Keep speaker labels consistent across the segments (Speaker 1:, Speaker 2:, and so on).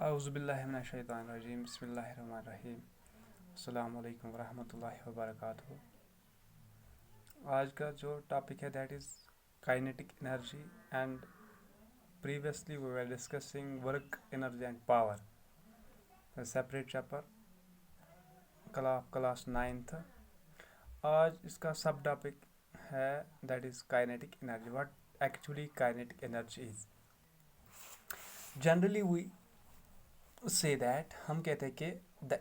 Speaker 1: औज़ुबिल्लाहिमिनश्शैतानिर्रजीम बिस्मिल्लाहिर्रहमानिर्रहीम अस्सलामु अलैकुम वरहमतुल्लाहि वबरकातुहू। आज का जो टॉपिक है that is kinetic energy and previously we were discussing work energy and power separate chapter class 9th। आज इसका सब टॉपिक है that is kinetic energy. What actually kinetic energy is. Generally we say that हम कहते हैं कि the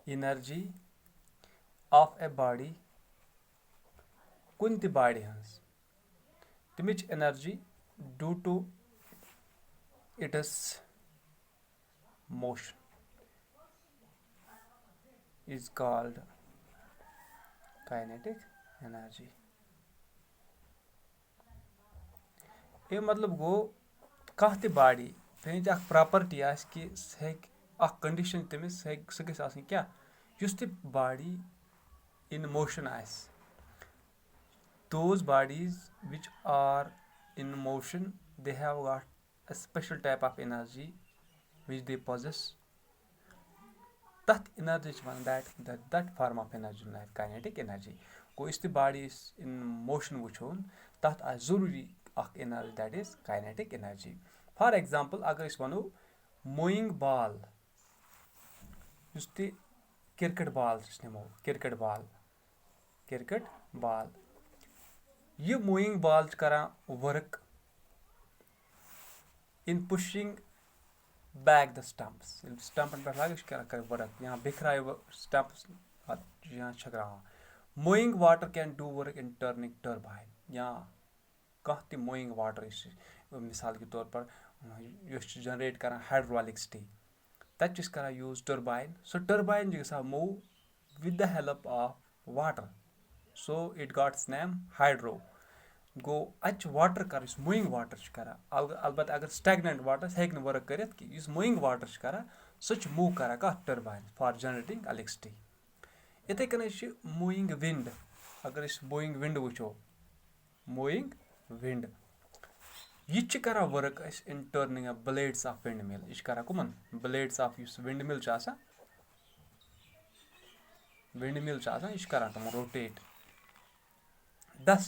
Speaker 1: energy of a body कुन त बॉडी हंस तमिच energy due to its motion is called kinetic energy. ये मतलब गो कह त बॉडी तमिच प्रॉपर्टी आस कि कंडीशन तमिस सह गई क्या युस त बॉडी इन मोशन आस those bodies which are in motion they have got a special type of energy which they possess that energy that form of energy kinetic energy go is the body is in motion wuchon that are zaruri ak energy that is kinetic energy. For example agar is vano moving ball yus the cricket ball ये moving ball करान work in pushing back the stumps स्टम्पन पे लाग कर work यहाँ बिखराए stumps यहाँ छकरावान। Moving water can do work in turning turbine या कह त मूविंग वाटर मिसाल के तौर पर जनरेट करान हाइड्रोलिसिटी तत करान यूज टर्बाइन सो टर्बाइन गसा move with the help of water so it got its name hydro गो अच वाटर कर मूविंग वाटर करान अलबत् अगर स्टैगनेंट वाटर हेक वर्क कर मूविंग वाटर करान सह मूव करान कत टर्बाइन फॉर जनरेटिंग इलेक्ट्रिसिटी। इथे कन मूविंग विंड अगर मूविंग विंड वो मूविंग विंड यह करान work in turning blades of wind mill यह करान कमन ब्लेड्स ऑफ विंड मिल यह करान तम रोटेट thus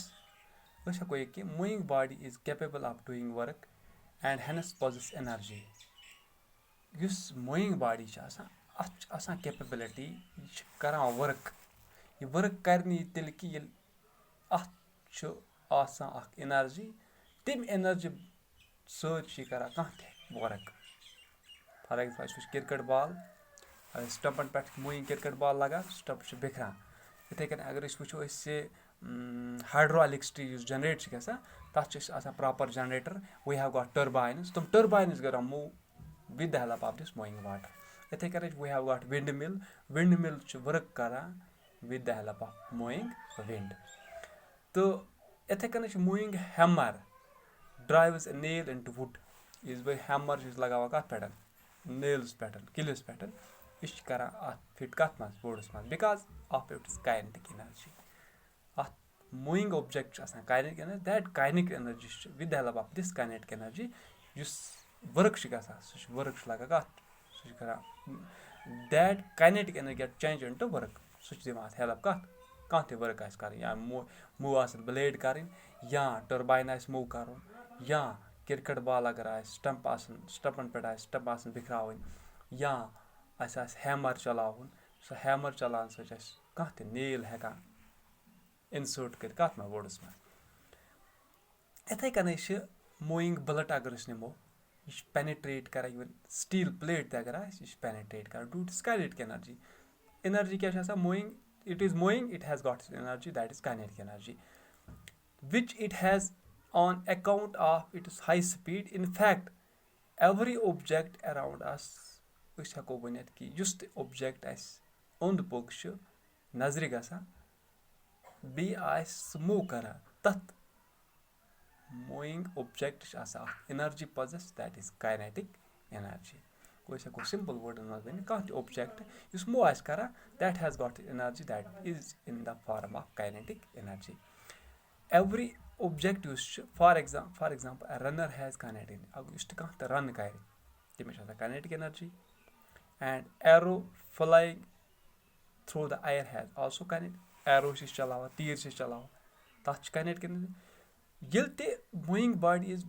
Speaker 1: we heko कि moving body is capable of doing work and hence possess energy yus moving body आसान capability करान work ये work करनी तेल कि ये आसान energy तम energy सह करान कह work। For example cricket ball स्टम्पन पे मूविंग क्रिकेट बॉल लगान स्टम्प बिखरान इथे कन अगर वो हाइड्रो इलेक्ट्रिसिटी जनरेट तथा proper generator we have got turbines तम टर्बाइन्स करान move with the help of this moving water. इथे कन we have got wind mill work करान with the help of moving wind. तो इथे कन moving hammer drives a nail into wood इस hammer लगावान कत पे नेल्स पे किलिस पे यह करान फिट कत मज बोर्डस मज because of its kinetic energy. Moving object kinetic energy that kinetic energy with the help of this kinetic energy use work सह वर्क लगान कत सह करान that kinetic energy get change into work सह दिवान help कत कह त वर्क आस कर या मूव आस ब्लेड कर या टर्बाइन आस मूव कर या क्रिकेट बॉल अगर स्टम्पन पे स्टम्प आसन बिखरावन या आस हैमर चलावन सह हैमर चलान सह कह त नेल हेकान इंसर्ट कर कत में वर्डस में। इथे कन मूविंग बुलेट अगर नमो यह पेनिट्रेट कर इवन स्टील प्लेट अगर यह पेनिट्रेट कर ड्यू टू काइनेटिक एनर्जी क्या moving it is moving it has got energy that is kinetic energy which it has on account of its high speed in fact every object around us हेको वन कि युस त object ओंद पोक नजर गसान बी मूव करान तथ moving object energy possess that is kinetic energy. गो सिंपल वर्डन वन कह त ऑब्जेक्ट इस मूव करान that has got energy that is in the form of kinetic energy. Every object یُس چھُ for example runner has kinetic یُس تہِ کانٛہہ تہِ رَن کَرِ تٔمِس چھِ آسان kinetic energy and arrow flying through the air has also kinetic arrow چھِ أسۍ چلاوان تیٖر چھِ أسۍ چلاوان تَتھ چھِ کاینیٹِک ایٚنرجی ییٚلہِ تہِ moving body is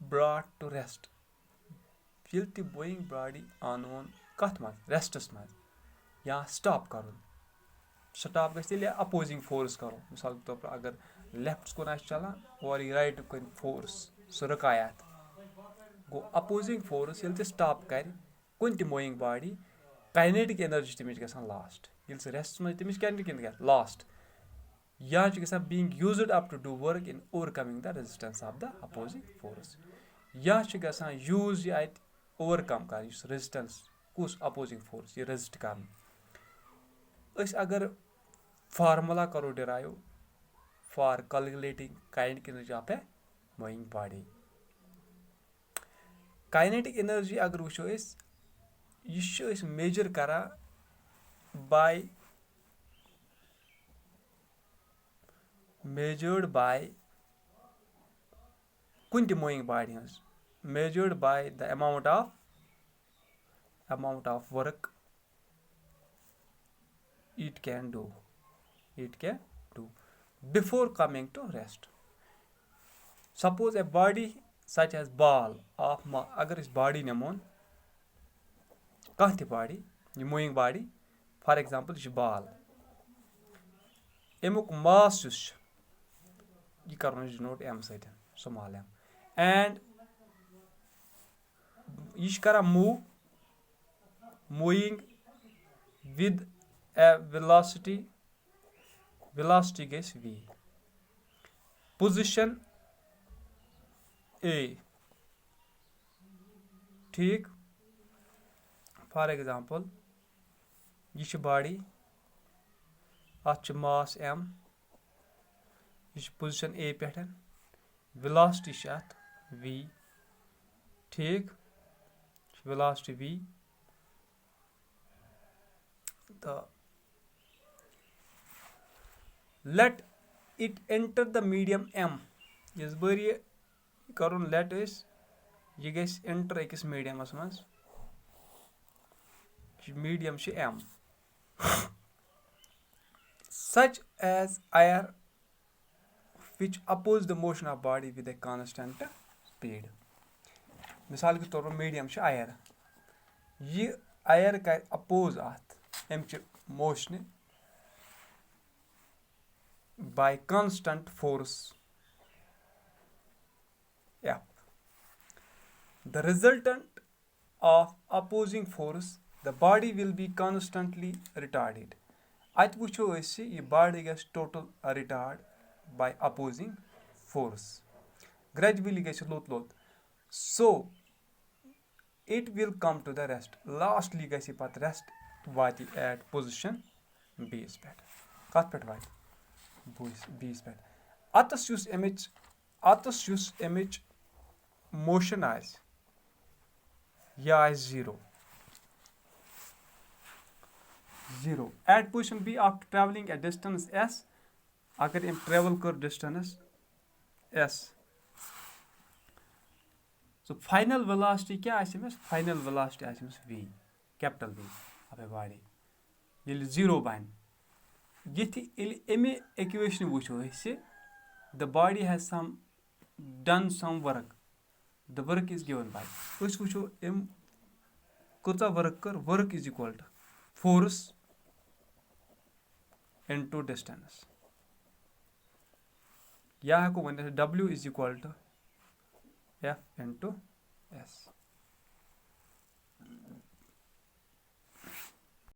Speaker 1: برٛاٹ to rest ییٚلہِ تہِ موٗوِنٛگ باڈی اَنون کَتھ منٛز ریسٹَس منٛز یا سٹاپ کَرُن سٹاپ گژھِ تیٚلہِ اَپوزِنٛگ فورس کَرُن مِثال کے طور پر اگر لیفٹَس کُن آسہِ چلان اورٕ یی رایٹُک کُن فورس سُہ رُکایہِ اَتھ گوٚو اَپوزِنٛگ فورس ییٚلہِ تہِ سٹاپ کَرِ کُنہِ تہِ موٗوِنٛگ باڈی کاینیٹِک ایٚنرجی چھِ تٔمِس گژھان لاسٹ ییٚلہِ سُہ ریسٹَس منٛز تٔمِس کاینیٹِک گژھِ لاسٹ یا چھِ گژھان being used up to do work in overcoming the resistance of the opposing force یا چھِ گژھان یوٗز یہِ اَتہِ اوٚوَرکَم کَرِ یُس ریزِسٹَنس کُس اَپوزِنٛگ فورس یہِ ریزِسٹ کَرُن أسۍ اگر فارمولا کَرو derive for calculating kinetic energy of a moving body kinetic energy اگر وٕچھو أسۍ یہِ چھِ أسۍ میجَر کَران میجٲرڈ باے کُنہِ تہِ موٗوِنٛگ باڈی ہٕنٛز measured by the amount of work it can do before coming to rest suppose a body such as ball of اگر أسۍ باڈی نِمون کانٛہہ تہِ باڈی یہِ موٗوِنٛگ باڈی فار ایگزامپٕل یہِ چھِ بال اَمیُک ماس یُس چھُ یہِ کَرون أسۍ ڈِنوٹ ایم سۭتۍ سُمال ایم اینڈ یہِ چھِ کران موٗوِنٛگ وِد اے وِلاسٹی گژھِ وی پُزِشن اے ٹھیٖک فار ایگزامپل یہِ چھِ باڈی اَتھ چھُ ماس ایم یہِ چھِ پُزِشن اے پٮ۪ٹھ وِلاسٹی چھِ اَتھ وی ٹھیٖک وِلاسٹی وی تہٕ let it enter the medium M یِژ بٔر یہِ کَرُن لیٹ أسۍ یہِ گژھِ اینٹر أکِس میٖڈیمَس منٛز میٖڈیم چھِ ایم such as air which oppose the motion of body with a constant speed مِثال کے طور پر میٖڈیم چھِ اَیر یہِ اَیر کَرِ اَپوز اَتھ اَمہِ چہِ موشنہِ by constant force F the resultant of opposing force the body will be constantly retarded اَتہِ وٕچھو أسۍ یہِ باڈی گژھِ ٹوٹل رِٹارڈ باے opposing force gradually گژھِ لوٚت so it will come to the rest lastly گژھِ یہِ پَتہٕ ریسٹ واتہِ ایٹ پوزِشن بیٚیِس پٮ۪ٹھ کَتھ پٮ۪ٹھ واتہِ بیٚیِس پٮ۪ٹھ اَتَس یُس اَمِچ موشن آسہِ یہِ آسہِ zero at position B after travelling a distance S اگر أمۍ ٹریول کٔر ڈِسٹنس ایس سُہ فاینل ویلاسٹی کیاہ آسہِ أمِس فاینل ویلاسٹی آسہِ أمِس V capital V of a body ییٚلہِ زیٖرو بَنہِ ییٚلہِ اَمہِ اِکویشنہِ وٕچھو أسۍ the body has done some work the work is given by أسۍ وٕچھو أمۍ کۭژاہ ؤرٕک کٔر work is equal to force into distance یا ہٮ۪کو ؤنِتھ W is equal to F into S